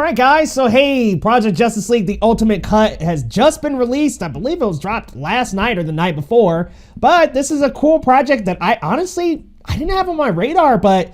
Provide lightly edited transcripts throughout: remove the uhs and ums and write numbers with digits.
right, guys, so hey, Project Justice League The Ultimate Cut has just been released. I believe it was dropped last night or the night before, but this is a cool project that I didn't have on my radar, but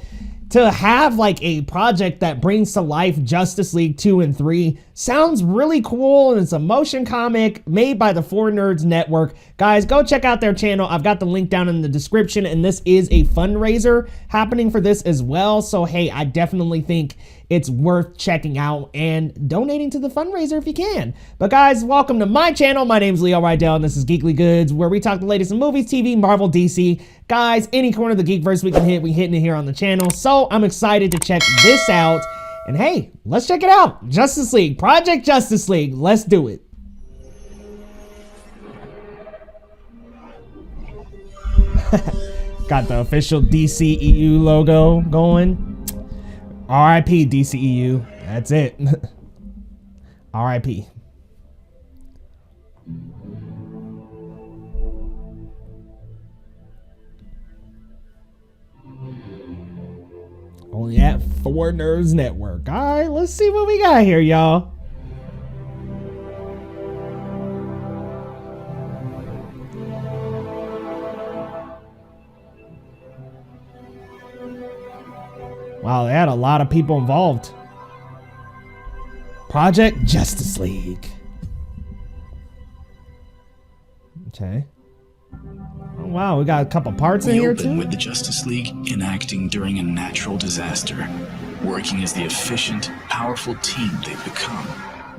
to have like a project that brings to life Justice League 2 and 3 sounds really cool, and it's a motion comic made by the 4Nerds network. Guys, go check out their channel. I've got the link down in the description, and this is a fundraiser happening for this as well. So hey, I definitely think it's worth checking out and donating to the fundraiser if you can. But guys, welcome to my channel. My name's Leo Rydell, and this is Geekly Goods, where we talk the latest in movies, TV, Marvel, DC. Guys, any corner of the geekverse we can hit, we hitting it here on the channel. So I'm excited to check this out. And hey, let's check it out. Justice League, Project Justice League. Let's do it. Got the official DCEU logo going. RIP DCEU. That's it. RIP. Only at 4Nerds Network. All right, let's see what we got here, y'all. Wow, they had a lot of people involved. Project Justice League. Okay. Oh, wow, we got a couple parts in here too. With the Justice League enacting during a natural disaster, working as the efficient, powerful team they've become.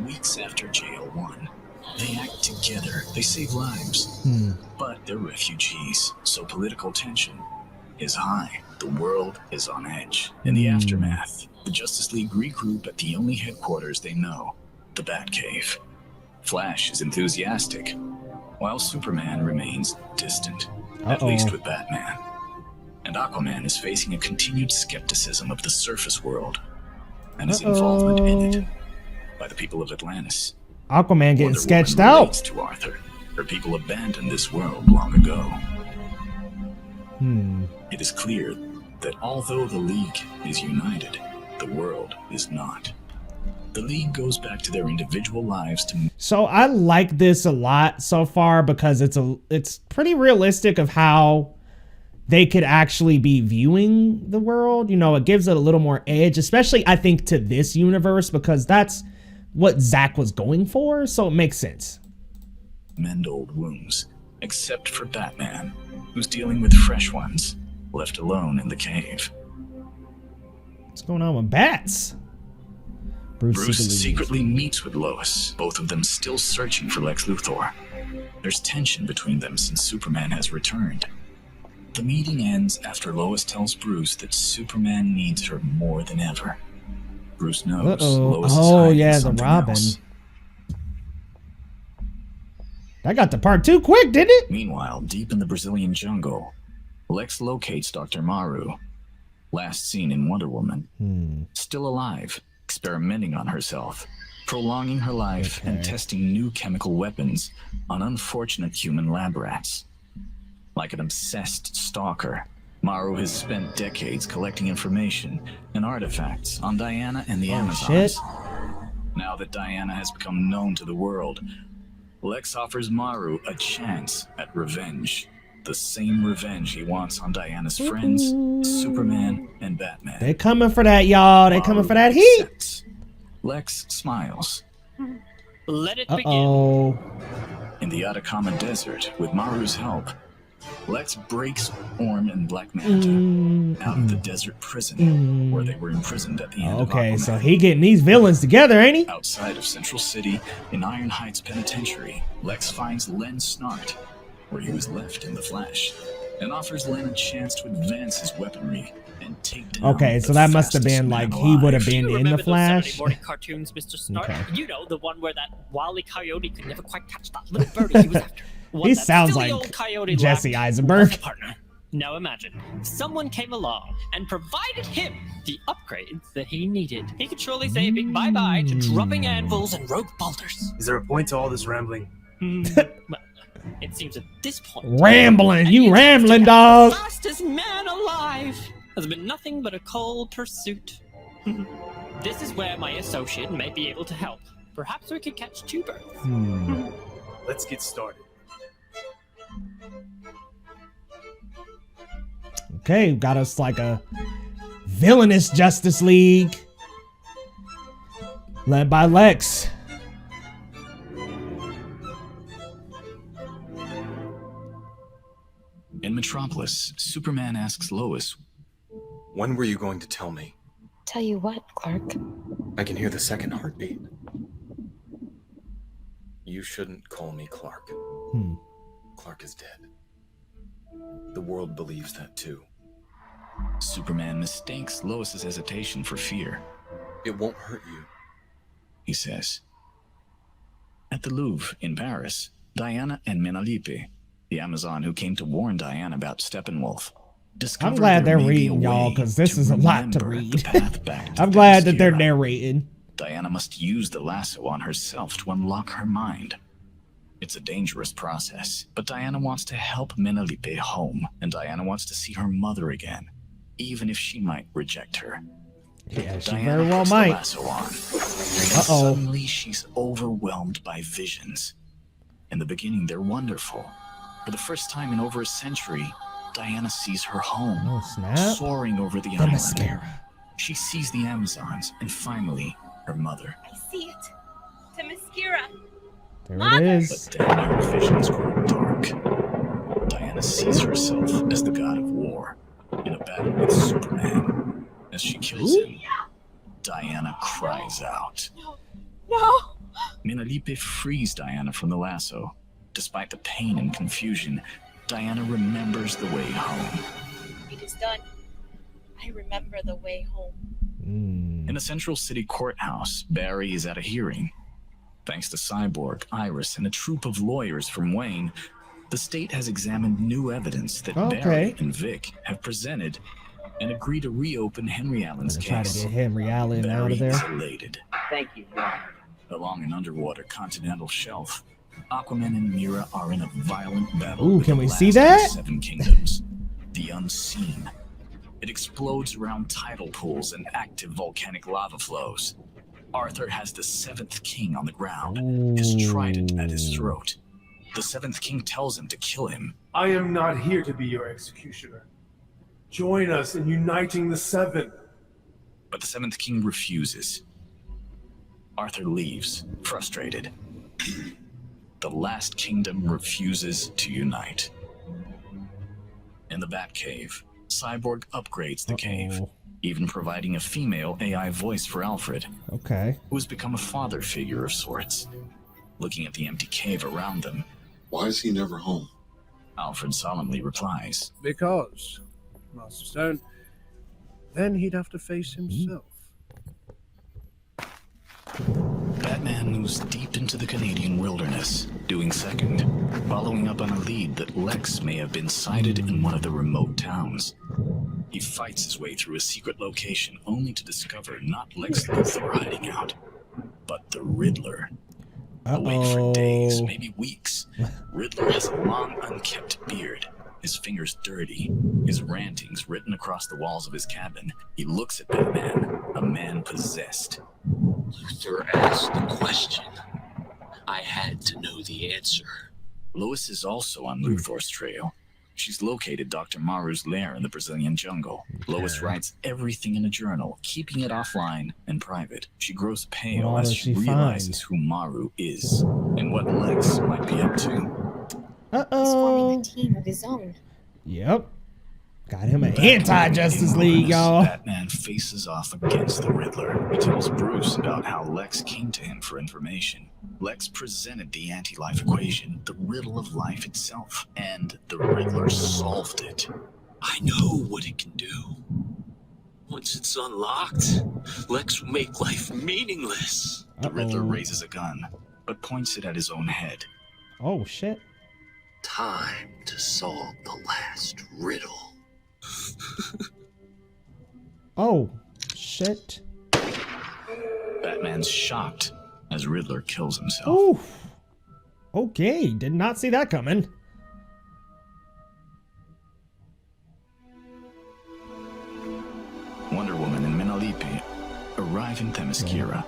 Weeks after JL1, they act together. They save lives, but they're refugees, so political tension is high. The world is on edge. In the aftermath, the Justice League regroup at the only headquarters they know, the Batcave. Flash is enthusiastic, while Superman remains distant, at least with Batman. And Aquaman is facing a continued skepticism of the surface world and his involvement in it by the people of Atlantis. Aquaman getting Wonder sketched Woman out. relates to Arthur. Her people abandoned this world long ago. It is clear that although the League is united, the world is not. The League goes back to their individual lives to... So I like this a lot so far because it's pretty realistic of how they could actually be viewing the world. You know, it gives it a little more edge, especially I think to this universe, because that's what Zack was going for. So it makes sense. Mend old wounds, except for Batman, who's dealing with fresh ones, left alone in the cave. What's going on with bats? Bruce secretly meets with Lois, both of them still searching for Lex Luthor. There's tension between them since Superman has returned. The meeting ends after Lois tells Bruce that Superman needs her more than ever. Bruce knows Lois is hiding something else. That got to part 2 quick, didn't it? Meanwhile, deep in the Brazilian jungle, Lex locates Dr. Maru, last seen in Wonder Woman, still alive, experimenting on herself, prolonging her life and testing new chemical weapons on unfortunate human lab rats. Like an obsessed stalker, Maru has spent decades collecting information and artifacts on Diana and the Amazons. Now that Diana has become known to the world, Lex offers Maru a chance at revenge. The same revenge he wants on Diana's friends, Superman and Batman. They coming for that, y'all. They coming for that heat. Accepts. Lex smiles. Let it begin. In the Atacama Desert, with Maru's help, Lex breaks Orm and Black Manta out of the desert prison where they were imprisoned at the end of Aquaman. So he getting these villains together, ain't he? Outside of Central City, in Iron Heights Penitentiary, Lex finds Len Snart, where he was left in the Flash, and offers Len a chance to advance his weaponry and take down so that must have been like he would have been in the Flash. Morning cartoons, Mr. Snart? You know, the one where that wily coyote could never quite catch that little birdie he was after. He sounds like Jesse Eisenberg. Partner. Now imagine, someone came along and provided him the upgrades that he needed. He could surely say a big bye-bye to dropping anvils and rogue bolters. Is there a point to all this rambling? Well, it seems at this point... Rambling! You rambling, dog! Fastest man alive has been nothing but a cold pursuit. This is where my associate may be able to help. Perhaps we could catch two birds. Let's get started. Okay, got us like a villainous Justice League. Led by Lex. In Metropolis, Superman asks Lois, When were you going to tell me? Tell you what, Clark? I can hear the second heartbeat. You shouldn't call me Clark. Clark is dead. The world believes that too. Superman mistakes Lois's hesitation for fear. It won't hurt you. He says. At the Louvre in Paris, Diana and Menalipe, the Amazon who came to warn Diana about Steppenwolf, discover I'm glad there they're may be a reading, y'all, way because this to is a lot to remember read. the path back to I'm glad that they're Themyscira. narrating. Diana must use the lasso on herself to unlock her mind. It's a dangerous process, but Diana wants to help Menalipe home, and Diana wants to see her mother again, even if she might reject her. Yeah, she Diana very well puts the might. lasso on. Uh-oh. Suddenly, she's overwhelmed by visions. In the beginning, they're wonderful. For the first time in over a century, Diana sees her home, Oh, snap. soaring over the The island. mascara. She sees the Amazons, and finally, her mother. I see it. Themyscira. There it is. But then her visions grow dark. Diana sees herself as the god of war, in a battle with Superman. As she kills him, Diana cries out. No. Menalipe frees Diana from the lasso. Despite the pain and confusion, Diana remembers the way home. It is done. I remember the way home. In a Central City courthouse, Barry is at a hearing. Thanks to Cyborg, Iris, and a troop of lawyers from Wayne, the state has examined new evidence that Barry and Vic have presented and agree to reopen Henry Allen's Try to case. get Henry Allen out Barry of there. is elated. Thank you, Your Honor. Along an underwater continental shelf, Aquaman and Mera are in a violent battle. Ooh, with can the we last see of that? the Seven Kingdoms, the unseen. It explodes around tidal pools and active volcanic lava flows. Arthur has the Seventh King on the ground, his trident at his throat. The Seventh King tells him to kill him. I am not here to be your executioner. Join us in uniting the Seven. But the Seventh King refuses. Arthur leaves, frustrated. The last kingdom refuses to unite. In the Batcave, Cyborg upgrades the cave, even providing a female AI voice for Alfred, Okay. who has become a father figure of sorts. Looking at the empty cave around them, Why is he never home? Alfred solemnly replies, Because, Master Stone, then he'd have to face himself. Batman moves deep into the Canadian wilderness, doing second, following up on a lead that Lex may have been sighted in one of the remote towns. He fights his way through a secret location only to discover not Lex Luthor hiding out, but the Riddler. Awake for days, maybe weeks, Riddler has a long, unkept beard, his fingers dirty, his rantings written across the walls of his cabin. He looks at Batman, a man possessed. Luthor asked the question. I had to know the answer. Lois is also on Luthor's trail. She's located Dr. Maru's lair in the Brazilian jungle. Lois writes everything in a journal, keeping it offline and private. She grows pale What as does she she realizes who Maru is and what Lex might be up to. He's forming a team of his own. Yep. Got him an anti-Justice In League, Wilderness, y'all. Batman faces off against the Riddler. He tells Bruce about how Lex came to him for information. Lex presented the anti-life equation, the riddle of life itself, and the Riddler solved it. I know what it can do. Once it's unlocked, Lex will make life meaningless. The Riddler raises a gun, but points it at his own head. Oh, shit. Time to solve the last riddle. Oh, shit. Batman's shocked as Riddler kills himself. Oof. Okay, did not see that coming. Wonder Woman and Menalipe arrive in Miss Kira.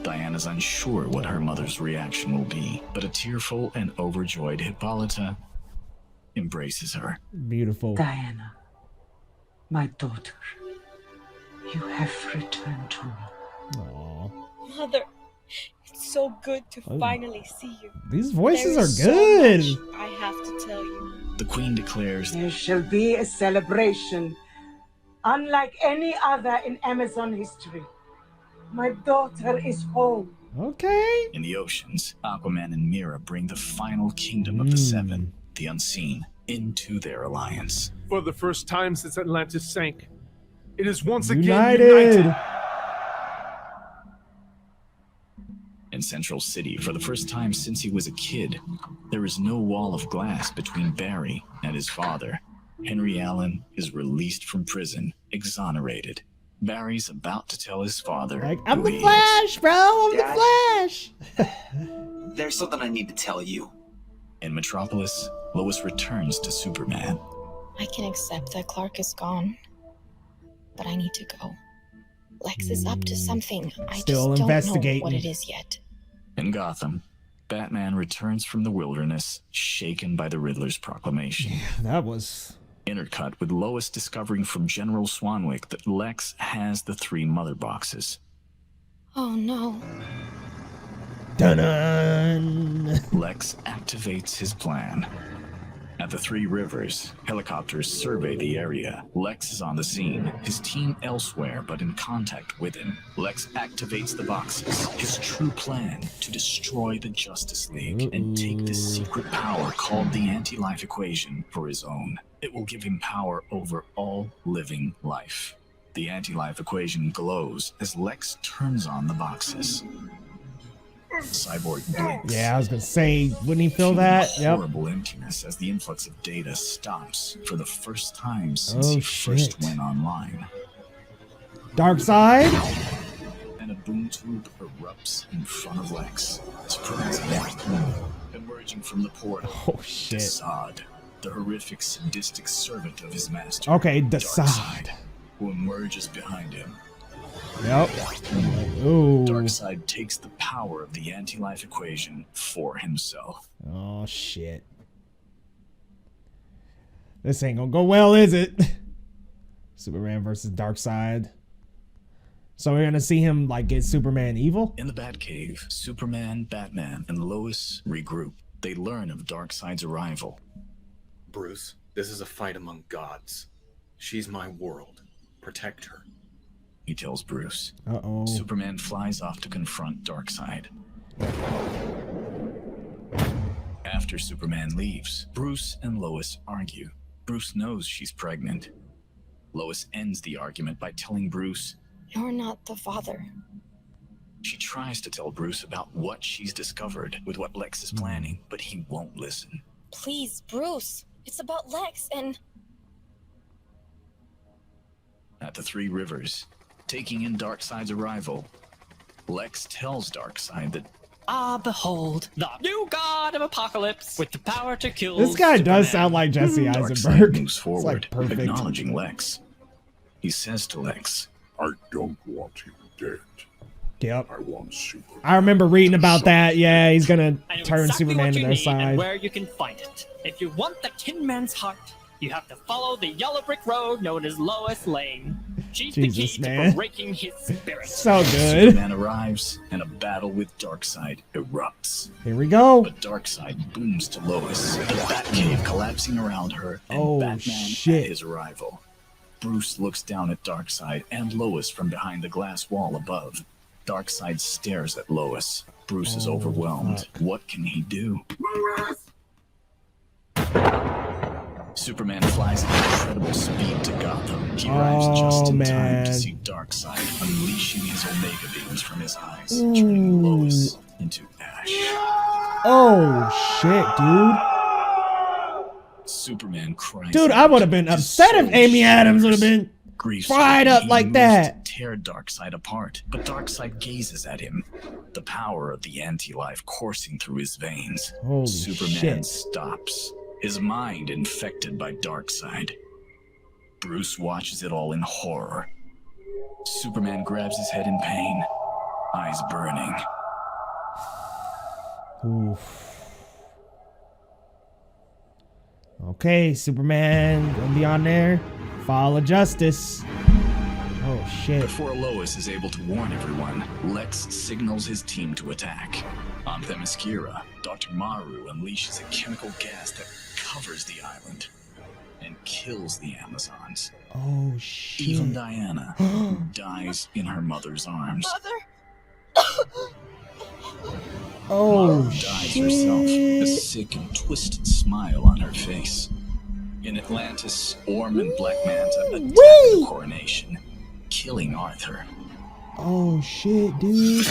Diana's unsure what her mother's reaction will be, but a tearful and overjoyed Hippolyta embraces her. Beautiful. Diana, my daughter, you have returned to me. Aww. Mother, it's so good to finally see you. These voices There are is good. So much I have to tell you. The Queen declares, There shall be a celebration unlike any other in Amazon history. My daughter is home. Okay. in the oceans, Aquaman and Mera bring the final kingdom of the Seven, the Unseen, into their alliance. For the first time since Atlantis sank, it is once again United. united. In Central City, for the first time since he was a kid, there is no wall of glass between Barry and his father. Henry Allen is released from prison, exonerated. Barry's about to tell his father, Like, I'm who the he Flash, bro. I'm Dad? the Flash. There's something I need to tell you. In Metropolis, Lois returns to Superman. I can accept that Clark is gone, but I need to go. Lex is up to something. I Still just don't know investigating. what it is yet. In Gotham, Batman returns from the wilderness, shaken by the Riddler's proclamation. That was... Intercut with Lois discovering from General Swanwick that Lex has the 3 mother boxes. Oh no. Dun-dun. Lex activates his plan. At the 3 Rivers, helicopters survey the area. Lex is on the scene, his team elsewhere but in contact with him. Lex activates the boxes, his true plan to destroy the Justice League and take this secret power called the anti-life equation for his own. It will give him power over all living life. The anti-life equation glows as Lex turns on the boxes. Cyborg blinks. Yeah, I was gonna say, wouldn't he feel that? Yep. Horrible emptiness as the influx of data stops for the first time since Oh, he shit. first went online. Dark side. And a boom tube erupts in front of Lex. Surprising everything. Emerging from the portal, Oh shit. Desaad, the horrific sadistic servant of his master. Okay, Darkseid, Desaad. who emerges behind him. Yep. Ooh. Darkseid takes the power of the anti-life equation for himself. Oh shit. This ain't gonna go well, is it? Superman versus Darkseid. So we're gonna see him like get Superman evil? In the Batcave, Superman, Batman, and Lois regroup. They learn of Darkseid's arrival. Bruce, this is a fight among gods. She's my world. Protect her. He tells Bruce. Uh-oh. Superman flies off to confront Darkseid. After Superman leaves, Bruce and Lois argue. Bruce knows she's pregnant. Lois ends the argument by telling Bruce You're not the father. she tries to tell Bruce about what she's discovered with what Lex is planning, but he won't listen. Please, Bruce. It's about Lex and... At the 3 Rivers, taking in Darkseid's arrival, Lex tells Darkseid that Ah, behold, the new god of apocalypse with the power to kill This guy Superman. does sound like Jesse Darkseid Eisenberg. moves It's forward, like perfect. acknowledging Lex. He says to Lex, I don't want him dead. Yep. I want Superman. I remember reading about that. Yeah, he's gonna I know turn exactly Superman what to you their need side. and where you can find it. If you want the Tin Man's heart, you have to follow the yellow brick road known as Lois Lane. She's the Jesus, key man. to breaking his spirit. So good. Superman arrives, and a battle with Darkseid erupts. Here we go. But Darkseid booms to Lois, the Batcave collapsing around her, and Oh, Batman shit. at his arrival. Bruce looks down at Darkseid and Lois from behind the glass wall above. Darkseid stares at Lois. Bruce is overwhelmed. What can he do? Superman flies at incredible speed to Gotham. He arrives just in time to see Darkseid unleashing his Omega beams from his eyes, turning Lois into ash. Oh shit, Superman cries. dude. Dude, I out, would have been his upset if soul Amy Adams would have shatters. been Grief fried up he like moves that. to tear Darkseid apart, but Darkseid gazes at him, the power of the anti-life coursing through his veins. Holy Superman shit. stops, his mind infected by Darkseid. Bruce watches it all in horror. Superman grabs his head in pain. eyes burning. Oof. Okay, Superman, gonna be on there. Follow justice. Oh shit. Before Lois is able to warn everyone, Lex signals his team to attack. On Themyscira, Dr. Maru unleashes a chemical gas that covers the island and kills the Amazons. Oh shit. Even Diana dies in her mother's arms. Oh Maru dies herself, a sick and twisted smile on her face. In Atlantis, Orm and Black Manta attack the coronation, killing Arthur. Oh shit, dude.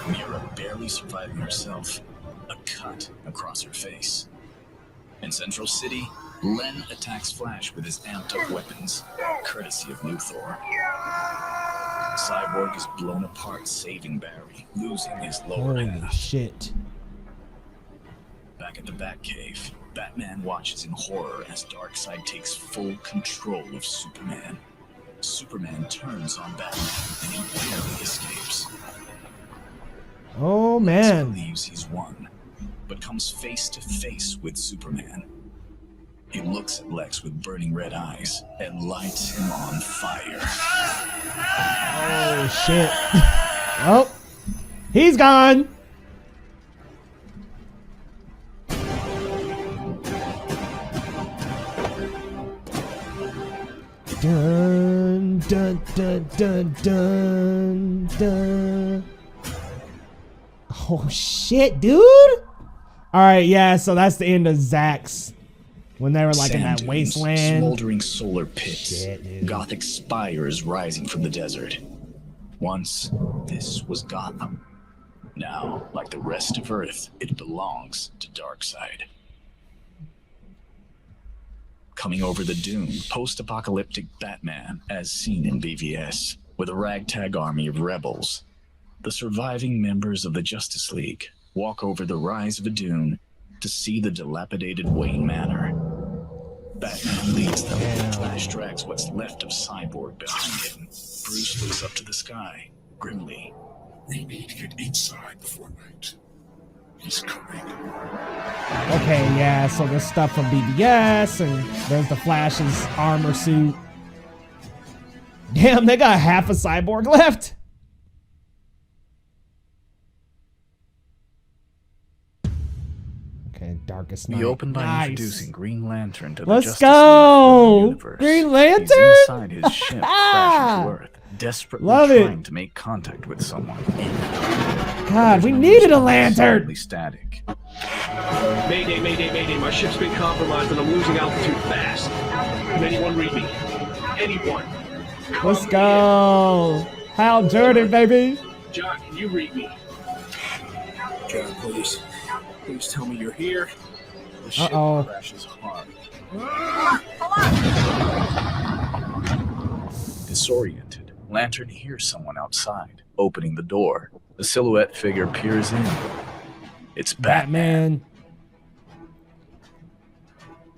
Mira barely surviving herself, a cut across her face. In Central City, Len attacks Flash with his amped-up weapons, courtesy of Luthor. Cyborg is blown apart, saving Barry, losing his lower Holy half. shit. Back at the Batcave, Batman watches in horror as Darkseid takes full control of Superman. Superman turns on Batman, and he barely escapes. Oh Lex man. believes he's won, but comes face to face with Superman. He looks at Lex with burning red eyes and lights him on fire. Oh shit. Oh, he's gone. Dun dun dun dun dun dun. Oh shit, dude. All right, yeah. So that's the end of Zack's. When they were like Sand in that dunes, wasteland. Smoldering solar pits. Shit, Gothic spires rising from the desert. Once, this was Gotham. Now, like the rest of Earth, it belongs to Darkseid. Coming over the dune, post-apocalyptic Batman, as seen in BVS, with a ragtag army of rebels. The surviving members of the Justice League walk over the rise of a dune to see the dilapidated Wayne Manor. Batman leads them. Flash drags what's left of Cyborg behind him. Bruce looks up to the sky, grimly. We need to get inside before night. He's coming. Okay, yeah, so there's stuff from BBS, and there's the Flash's armor suit. Damn, they got half a Cyborg left. Okay, Darkest Night. We open by Nice. introducing Green Lantern to the Let's Justice go! League universe. Green Lantern? He's inside his ship, crashing to Earth, desperately Love it. trying to make contact with someone. God, we needed a lantern. Solidly static. Mayday, mayday, mayday. My ship's been compromised and I'm losing altitude fast. Can anyone read me? Anyone? Let's go. Hal Jordan, baby. John, can you read me? John, please. Please tell me you're here. The ship crashes hard. Disoriented, Lantern hears someone outside, opening the door. The silhouette figure peers in. It's Batman.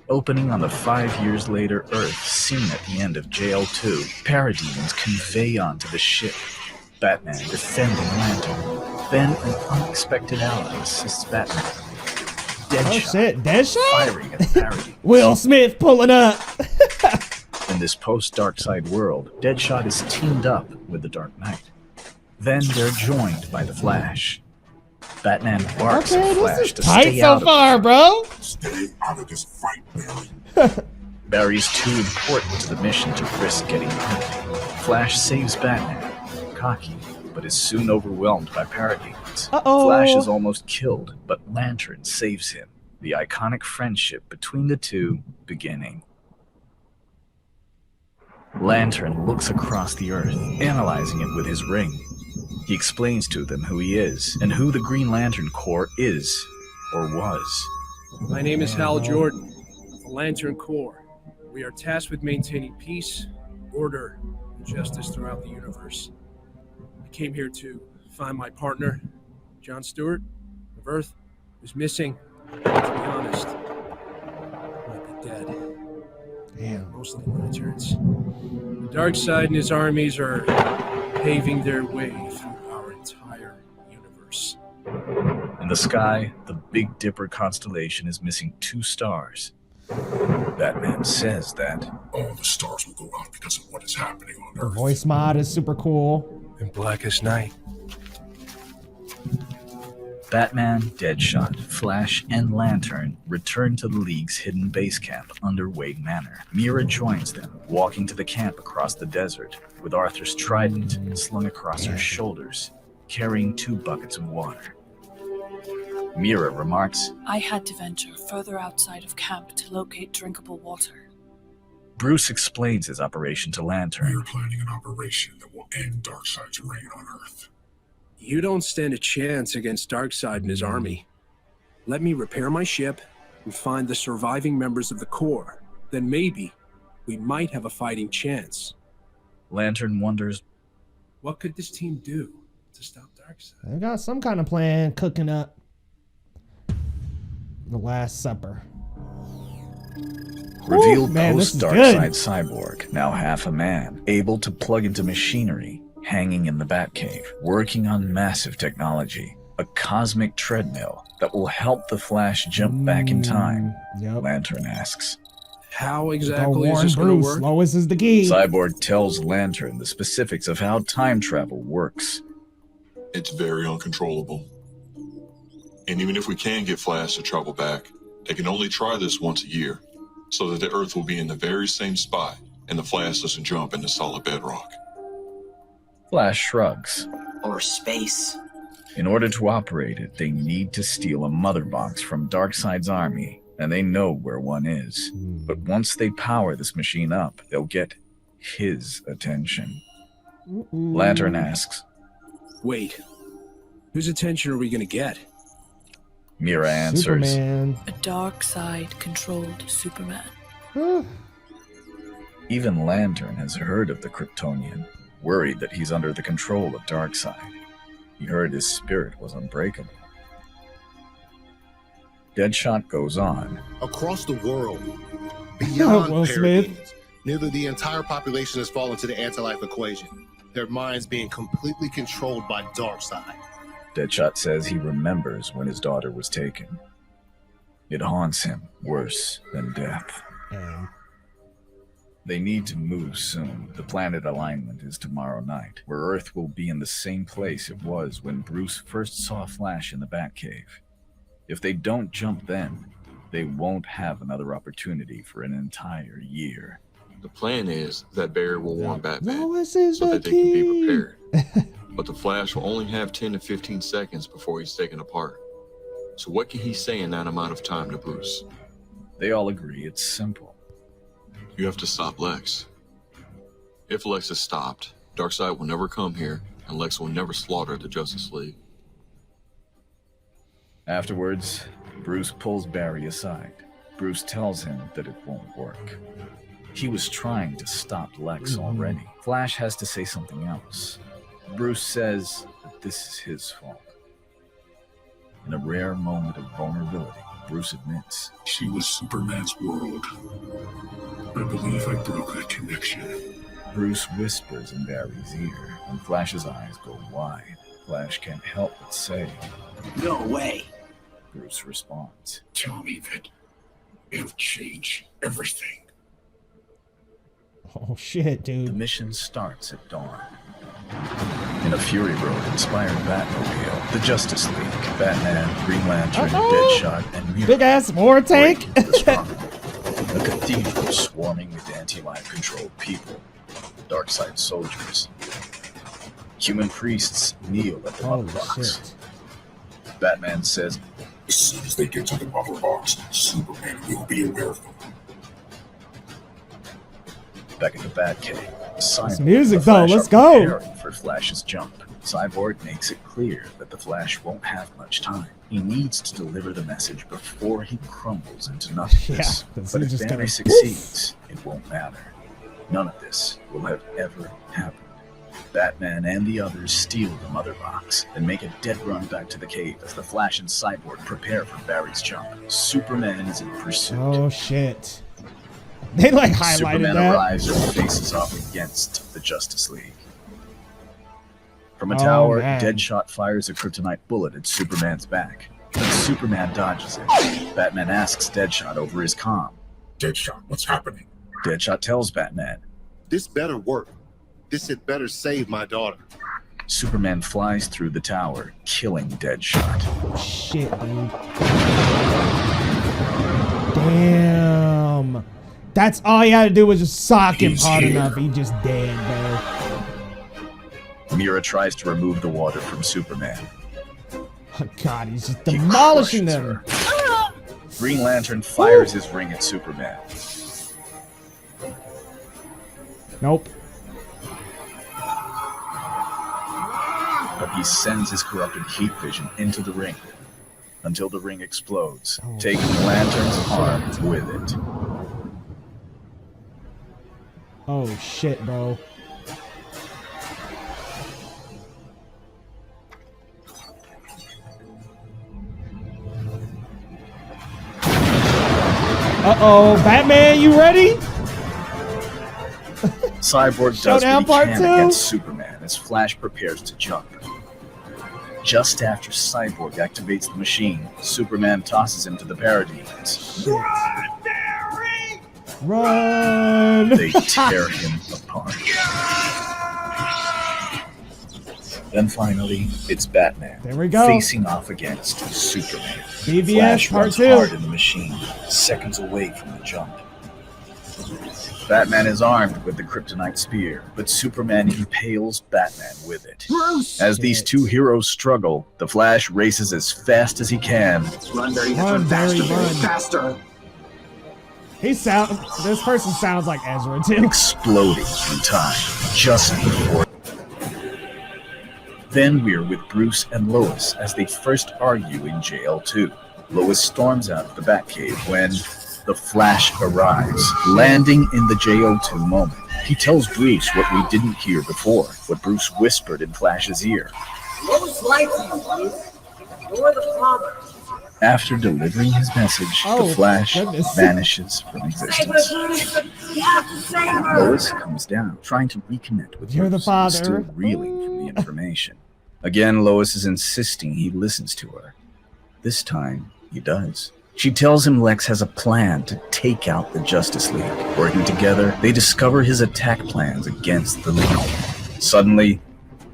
Opening on the 5 years later Earth seen at the end of JL2, parademons convey onto the ship. Batman defending Lantern. Then an unexpected ally assists Batman. Deadshot. Oh shit, Deadshot? Firing at the parademons. Will Smith pulling up. In this post-Darkseid world, Deadshot is teamed up with the Dark Knight. Then they're joined by the Flash. Batman barks Okay, at Flash this is to tight stay so out far, bro. Stay out of this fight, Barry. Barry's too important to the mission to risk getting hurt. Flash saves Batman, cocky, but is soon overwhelmed by parademons. Flash is almost killed, but Lantern saves him. The iconic friendship between the two beginning. Lantern looks across the Earth, analyzing it with his ring. He explains to them who he is, and who the Green Lantern Corps is, or was. My name is Hal Jordan, of the Lantern Corps. We are tasked with maintaining peace, order, and justice throughout the universe. I came here to find my partner, John Stewart, of Earth, who's missing. To be honest, might be dead. Damn. Mostly lanterns. The Darkseid and his armies are paving their way through our entire universe. In the sky, the Big Dipper constellation is missing 2 stars. Batman says that all the stars will go out because of what is happening on The Earth. voice mod is super cool. And Blackest Night. Batman, Deadshot, Flash, and Lantern return to the League's hidden base camp under Wayne Manor. Mira joins them, walking to the camp across the desert, with Arthur's trident slung across her shoulders, carrying 2 buckets of water. Mira remarks, I had to venture further outside of camp to locate drinkable water. Bruce explains his operation to Lantern. We are planning an operation that will end Darkseid's reign on Earth. You don't stand a chance against Darkseid and his army. Let me repair my ship and find the surviving members of the Corps. Then maybe we might have a fighting chance. Lantern wonders, what could this team do to stop Darkseid? They got some kind of plan cooking up. The Last Supper. Revealed man, this is post-Darkseid cyborg, now half a man, able to plug into machinery, hanging in the Batcave, working on massive technology, a cosmic treadmill that will help the Flash jump back in time. Lantern asks. How exactly is this going to work? Lois is the key. Cyborg tells Lantern the specifics of how time travel works. It's very uncontrollable. And even if we can get Flash to travel back, they can only try this once a year, so that the Earth will be in the very same spot and the Flash doesn't jump into solid bedrock. Flash shrugs. Or space. In order to operate it, they need to steal a mother box from Darkseid's army, and they know where one is. But once they power this machine up, they'll get his attention. Lantern asks, wait, whose attention are we going to get? Mira answers, Superman. A Darkseid-controlled Superman. Even Lantern has heard of the Kryptonian, worried that he's under the control of Darkseid. He heard his spirit was unbreakable. Deadshot goes on. Across the world, beyond Will Smith. paradigms, nearly the entire population has fallen to the anti-life equation, their minds being completely controlled by Darkseid. Deadshot says he remembers when his daughter was taken. It haunts him worse than death. They need to move soon. The planet alignment is tomorrow night, where Earth will be in the same place it was when Bruce first saw Flash in the Batcave. If they don't jump then, they won't have another opportunity for an entire year. The plan is that Barry will warn Batman Lois is so the that they can be key. prepared. But the Flash will only have 10 to 15 seconds before he's taken apart. So what can he say in that amount of time to Bruce? They all agree it's simple. You have to stop Lex. If Lex is stopped, Darkseid will never come here, and Lex will never slaughter the Justice League. Afterwards, Bruce pulls Barry aside. Bruce tells him that it won't work. He was trying to stop Lex already. Flash has to say something else. Bruce says that this is his fault. In a rare moment of vulnerability, Bruce admits, She was Superman's world. I believe I broke that connection. Bruce whispers in Barry's ear, and Flash's eyes go wide. Flash can't help but say, No way. Bruce responds, Tell me that it'll change everything. Oh shit, The dude. mission starts at dawn. In a Fury Road-inspired Batmobile, the Justice League, Batman, Green Lantern, Deadshot, and Mira Big ass war tank. break into the stronghold. A cathedral swarming with anti-life controlled people, Darkseid soldiers. Human priests kneel at the mother box. Batman says, As soon as they get to the mother box, Superman will be aware of them. back at the Batcave, Cyborg music, and the Flash though, let's are go. preparing for Flash's jump. Cyborg makes it clear that the Flash won't have much time. He needs to deliver the message before he crumbles into nothingness. Yeah, 'cause but he's if just Barry gonna- succeeds, it won't matter. None of this will have ever happened. Batman and the others steal the mother box and make a dead run back to the cave as the Flash and Cyborg prepare for Barry's jump. Superman is in pursuit. Oh shit. They like highlighted Superman that. arrives and faces off against the Justice League. From a tower, Deadshot fires a kryptonite bullet at Superman's back, but Superman dodges it. Batman asks Deadshot over his comm. Deadshot, what's happening? Deadshot tells Batman. This better work. This had better save my daughter. Superman flies through the tower, killing Deadshot. Shit, dude. Damn. That's all he had to do was just sock him hard enough. He just dead, bro. Mira tries to remove the water from Superman. Oh, God, he's just demolishing them. Green Lantern fires his ring at Superman. Nope. But he sends his corrupted heat vision into the ring until the ring explodes, taking Lantern's arm with it. Oh, shit, bro. Uh-oh, Batman, you ready? Cyborg does Showdown what he Part can 2? against Superman as Flash prepares to jump. Just after Cyborg activates the machine, Superman tosses him to the parademons. Run! They tear him apart. Then finally, it's Batman. There we go. Facing off against Superman. BVS Flash Part runs 2. hard in the machine, seconds away from the jump. Batman is armed with the kryptonite spear, but Superman impales Batman with it. Bruce! As these two heroes struggle, the Flash races as fast as he can. Run, Barry, Run, Barry, run. faster. This person sounds like Ezra, too. Exploding through time, just before. Then we're with Bruce and Lois as they first argue in JL2. Lois storms out of the Batcave when the Flash arrives, landing in the JO2 moment. He tells Bruce what we didn't hear before, what Bruce whispered in Flash's ear. Lois likes you, Bruce. You're the father. After delivering his message, the Flash vanishes from existence. You have to save her. Lois comes down, trying to reconnect with You're the Bruce, father. still reeling from the information. Again, Lois is insisting he listens to her. This time, he does. She tells him Lex has a plan to take out the Justice League. Working together, they discover his attack plans against the League. Suddenly,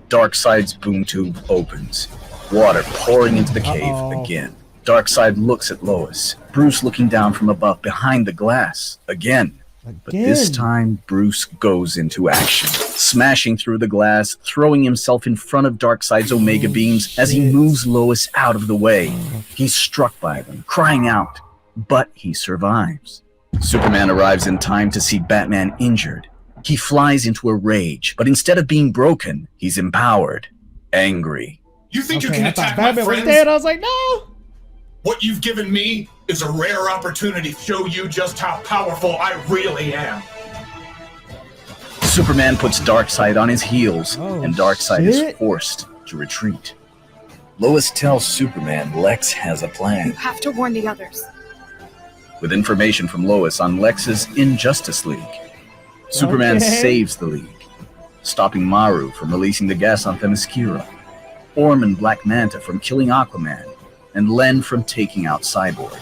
Darkseid's boom tube opens. Water pouring into the cave again. Darkseid looks at Lois. Bruce looking down from above behind the glass. Again. But this time, Bruce goes into action, smashing through the glass, throwing himself in front of Darkseid's Omega beams as he moves Lois out of the way. He's struck by them, crying out, but he survives. Superman arrives in time to see Batman injured. He flies into a rage, but instead of being broken, he's empowered, angry. You think you can attack my Batman was friends? dead. I was like, no. What you've given me is a rare opportunity to show you just how powerful I really am. Superman puts Darkseid on his heels, and Darkseid is shit. forced to retreat. Lois tells Superman Lex has a plan. You have to warn the others. With information from Lois on Lex's Injustice League, Superman saves the League, stopping Maru from releasing the gas on Themyscira, Orm and Black Manta from killing Aquaman, and Len from taking out Cyborg.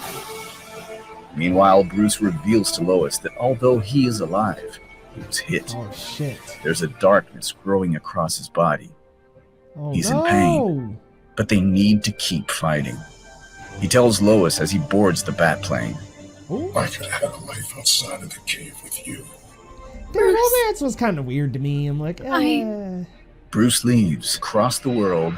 Meanwhile, Bruce reveals to Lois that although he is alive, he was hit. Oh, shit. There's a darkness growing across his body. Oh, He's no. in pain, but they need to keep fighting. He tells Lois as he boards the Batplane. I could have had a life outside of the cave with you. The romance was kind of weird to me. I'm like, eh. Bruce leaves, across the world.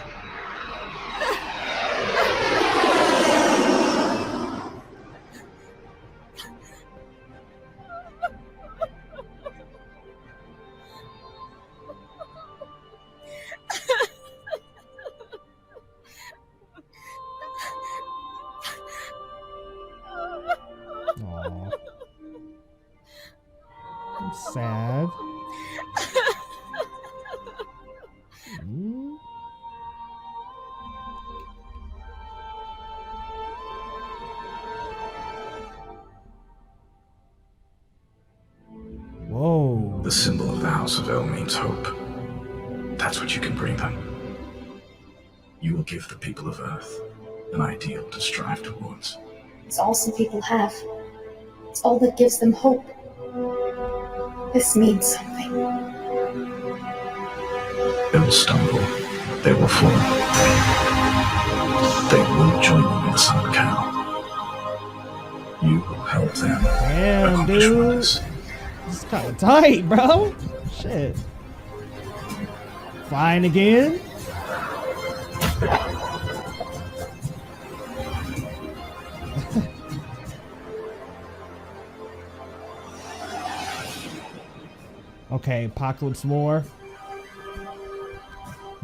Aw. I'm sad. Hmm? Whoa. The symbol of the House of El means hope. That's what you can bring them. You will give the people of Earth an ideal to strive towards. It's all some people have. It's all that gives them hope. This means something. They will stumble. They will fall. They will join you in some cow. You will help them. Damn, dude. This is kind of tight, bro. Shit. Flying again. Okay, Apocalypse War.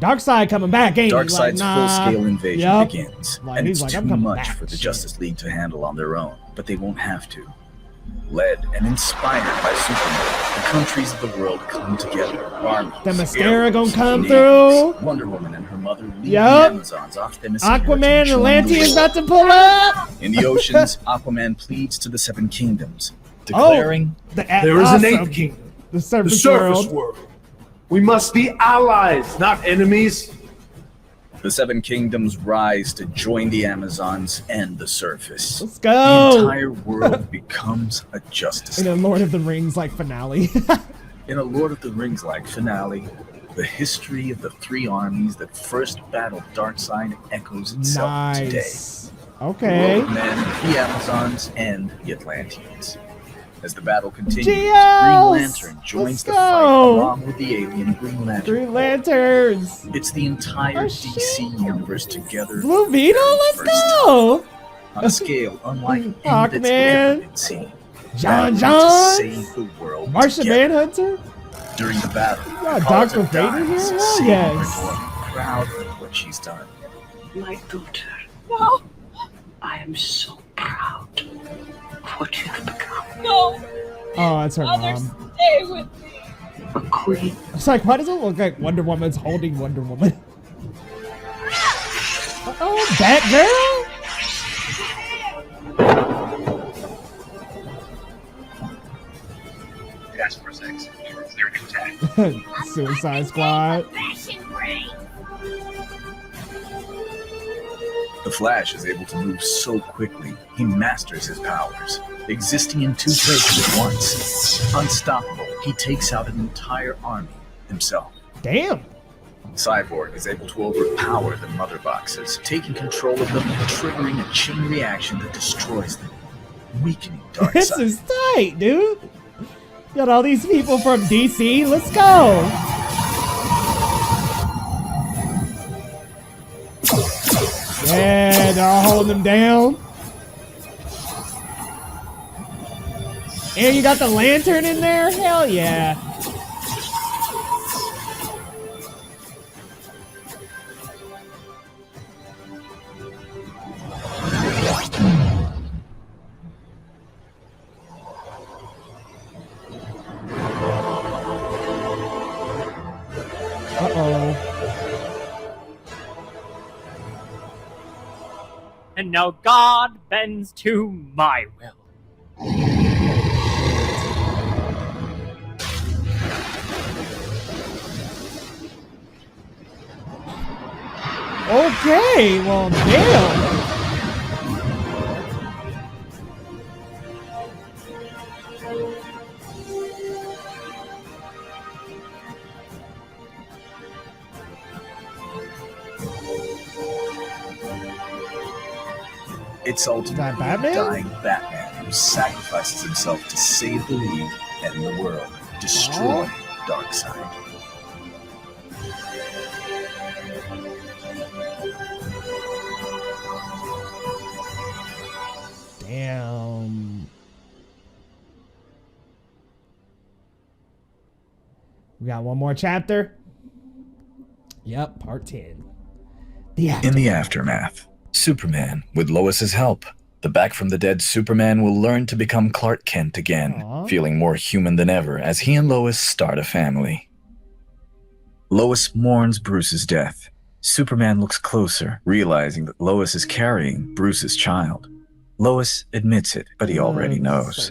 Darkseid coming back, ain't he? Darkseid's full-scale invasion begins, Like, and he's it's like, too "I'm coming much back." for the Shit. Justice League to handle on their own, but they won't have to. Led and inspired by Superman, the countries of the world come together. Armies, The Mascara gonna come navies, through. Wonder Woman and her mother lead the Yup. Amazons off Themyscira to Aquaman and join the Atlantean's world. about to pull up. In the oceans, Aquaman pleads to the Seven Kingdoms, declaring, There is an eighth kingdom, the surface, world. We must be allies, not enemies. The Seven Kingdoms rise to join the Amazons and the surface. Let's go. The entire world becomes a Justice In a League. Lord of the Rings like finale. In a Lord of the Rings-like finale, the history of the three armies that first battled Darkseid echoes itself today. Nice. Okay. The Roadmen, the Amazons, and the Atlanteans. As the battle continues, GLs! Green Lantern joins Let's the go! fight along with the alien Green Lantern. Green Lanterns. It's the entire DC universe together. Blue Beetle, let's go. On a scale unlike any that's ever Hawkman. been seen. John Battling to Johns. save the world Martian together. Manhunter. During the battle, Yeah, Carter Dr. Vader dies, here? Hell saving yes. her daughter, proud of what she's done. My daughter. No. I am so proud of what you have become. No. Oh, that's her Mother, mom. stay with me. A queen. It's like, why does it look like Wonder Woman's holding Wonder Woman? Uh-oh, Batgirl? Jasper 6, you're clear to attack. Suicide Squad. The Flash is able to move so quickly, he masters his powers, existing in two places at once. Unstoppable, he takes out an entire army himself. Damn. Cyborg is able to overpower the mother boxes, taking control of them and triggering a chain reaction that destroys them, weakening This Darkseid. is tight, dude. Got all these people from DC. Let's go. Yeah, they're all holding them down. And you got the lantern in there? Hell yeah. Uh-oh. And now God bends to my will. Okay, well, damn. It's ultimately a Batman? dying Batman who sacrifices himself to save the League and the world, destroy Darkseid. Damn. We got one more chapter. Yep, part 10. In the aftermath, Superman, with Lois's help, the back from the dead Superman will learn to become Clark Kent again, feeling more human than ever as he and Lois start a family. Lois mourns Bruce's death. Superman looks closer, realizing that Lois is carrying Bruce's child. Lois admits it, but he already knows.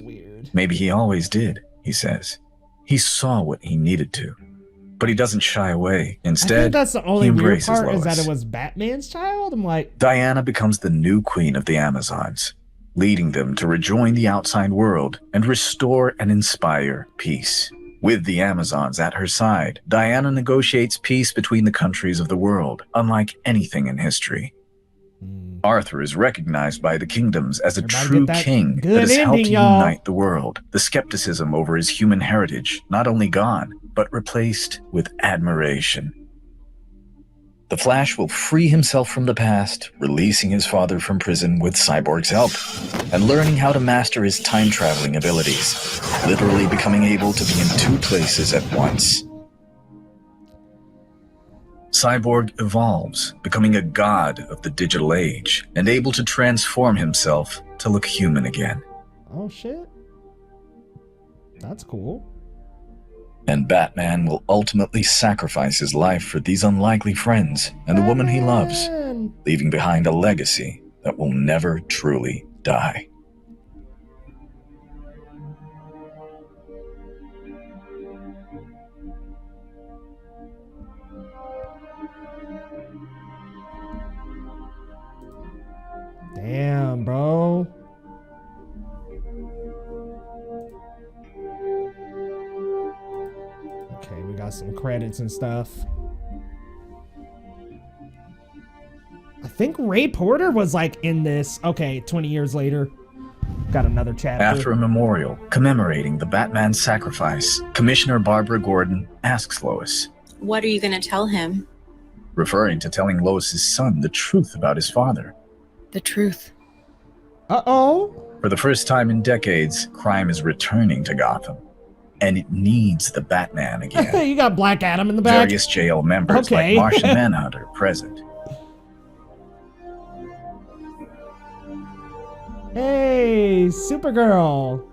Maybe he always did, he says. He saw what he needed to. But he doesn't shy away. I Instead, think that's the he only weird embraces part Lois. is that it was Batman's child. I'm like, Diana becomes the new queen of the Amazons, leading them to rejoin the outside world and restore and inspire peace. With the Amazons at her side, Diana negotiates peace between the countries of the world, unlike anything in history. Arthur is recognized by the kingdoms as a true king that has helped unite the world. The skepticism over his human heritage not only gone, but replaced with admiration. The Flash will free himself from the past, releasing his father from prison with Cyborg's help, and learning how to master his time-traveling abilities, literally becoming able to be in two places at once. Cyborg evolves, becoming a god of the digital age, and able to transform himself to look human again. oh shit. That's cool. And Batman will ultimately sacrifice his life for these unlikely friends and the woman he loves, leaving behind a legacy that will never truly die. Damn, bro. Okay, we got some credits and stuff. I think Ray Porter was like in this. Okay, 20 years later. Got another chapter. After a memorial commemorating the Batman sacrifice, Commissioner Barbara Gordon asks Lois, What are you going to tell him? referring to telling Lois's son the truth about his father. The truth. Uh-oh. For the first time in decades, crime is returning to Gotham, and it needs the Batman again. You got Black Adam in the back. Various jail members Okay. like Martian Manhunter present. Hey, Supergirl.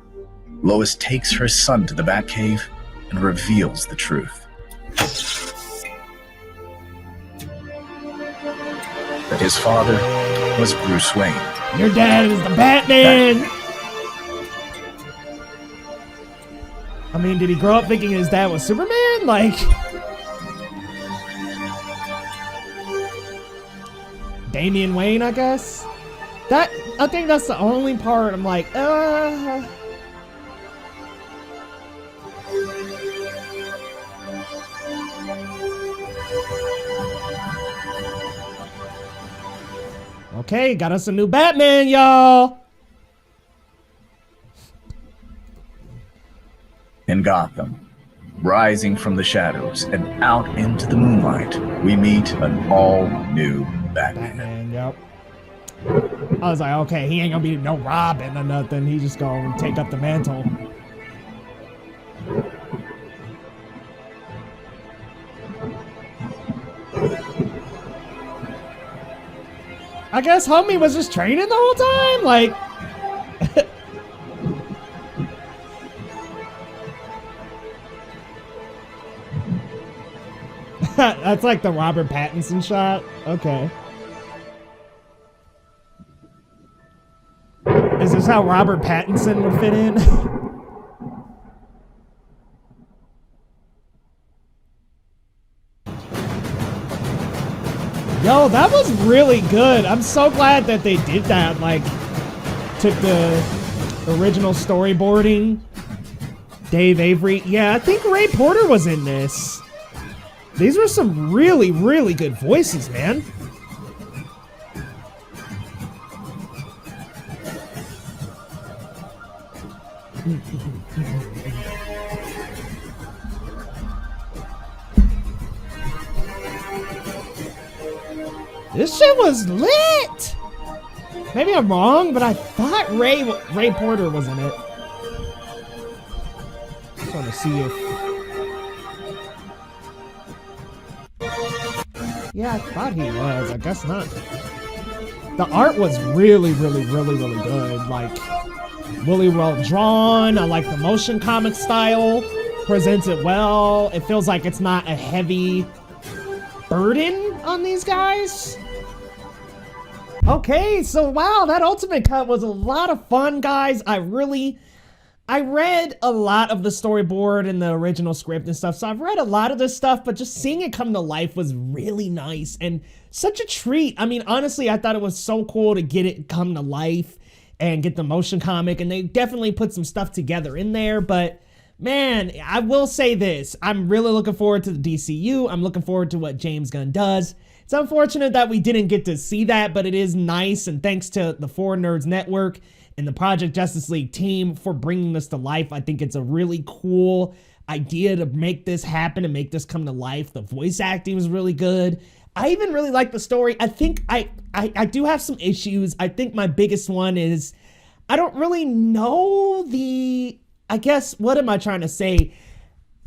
Lois takes her son to the Batcave and reveals the truth. That his father was Bruce Wayne. Your dad is the Batman. I mean, did he grow up thinking his dad was Superman? Like, Damian Wayne, I guess. I think that's the only part I'm like, Okay, got us a new Batman, y'all. In Gotham, rising from the shadows and out into the moonlight, we meet an all-new Batman. Yep. I was like, okay, he ain't gonna be no Robin or nothing. He just gonna take up the mantle. I guess homie was just training the whole time? Like... That's like the Robert Pattinson shot? Okay. Is this how Robert Pattinson would fit in? Yo, that was really good. I'm so glad that they did that. Like, took the original storyboarding. Dave Avery. Yeah, I think Ray Porter was in this. These were some really, really good voices, man. This shit was lit! Maybe I'm wrong, but I thought Ray Porter was in it. Just want to see if... Yeah, I thought he was. I guess not. The art was really, really, really, really good. Like, really well drawn. I like the motion comic style. Presents it well. It feels like it's not a heavy burden on these guys. Okay, so wow, that Ultimate Cut was a lot of fun, guys. I really I read a lot of the storyboard and the original script and stuff, so I've read a lot of this stuff, but just seeing it come to life was really nice and such a treat. I mean, honestly, I thought it was so cool to get it come to life and get the motion comic, and they definitely put some stuff together in there, but man, I will say this. I'm really looking forward to the DCU. I'm looking forward to what James Gunn does. It's unfortunate that we didn't get to see that, but it is nice, and thanks to the 4Nerds Network and the Project Justice League team for bringing this to life. I think it's a really cool idea to make this happen and make this come to life. The voice acting was really good. I even really like the story. I think I do have some issues. I think my biggest one is I don't really know I guess, what am I trying to say?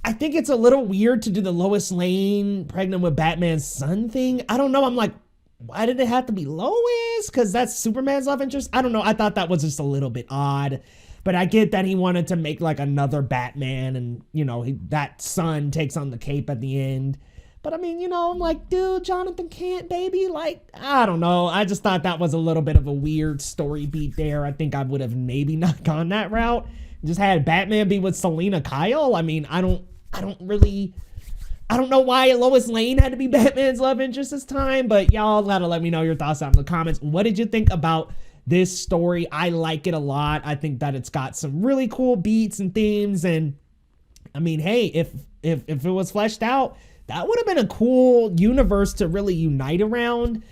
I think it's a little weird to do the Lois Lane pregnant with Batman's son thing. I don't know. I'm like, why did it have to be Lois? Because that's Superman's love interest? I don't know. I thought that was just a little bit odd. But I get that he wanted to make like another Batman and, you know, that son takes on the cape at the end. But I mean, you know, I'm like, dude, Jonathan Kent, baby. Like, I don't know. I just thought that was a little bit of a weird story beat there. I think I would have maybe not gone that route. Just had Batman be with Selena Kyle. I mean, I don't know why Lois Lane had to be Batman's love interest this time, but y'all gotta let me know your thoughts down in the comments. What did you think about this story? I like it a lot. I think that it's got some really cool beats and themes, and I mean, hey, if it was fleshed out, that would have been a cool universe to really unite around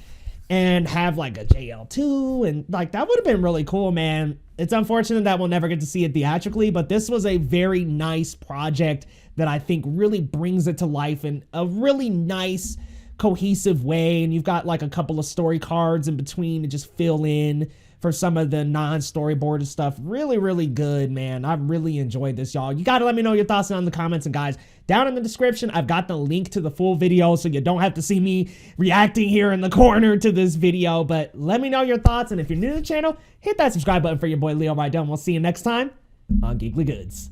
and have like a JL2, and like that would have been really cool, man. It's unfortunate that we'll never get to see it theatrically, but this was a very nice project that I think really brings it to life in a really nice, cohesive way. And you've got like a couple of story cards in between to just fill in for some of the non-storyboarded stuff. Really, really good, man. I really enjoyed this, y'all. You got to let me know your thoughts down in the comments. And guys, down in the description, I've got the link to the full video, so you don't have to see me reacting here in the corner to this video. But let me know your thoughts. And if you're new to the channel, hit that subscribe button for your boy Leo right down. We'll see you next time on Geekly Goods.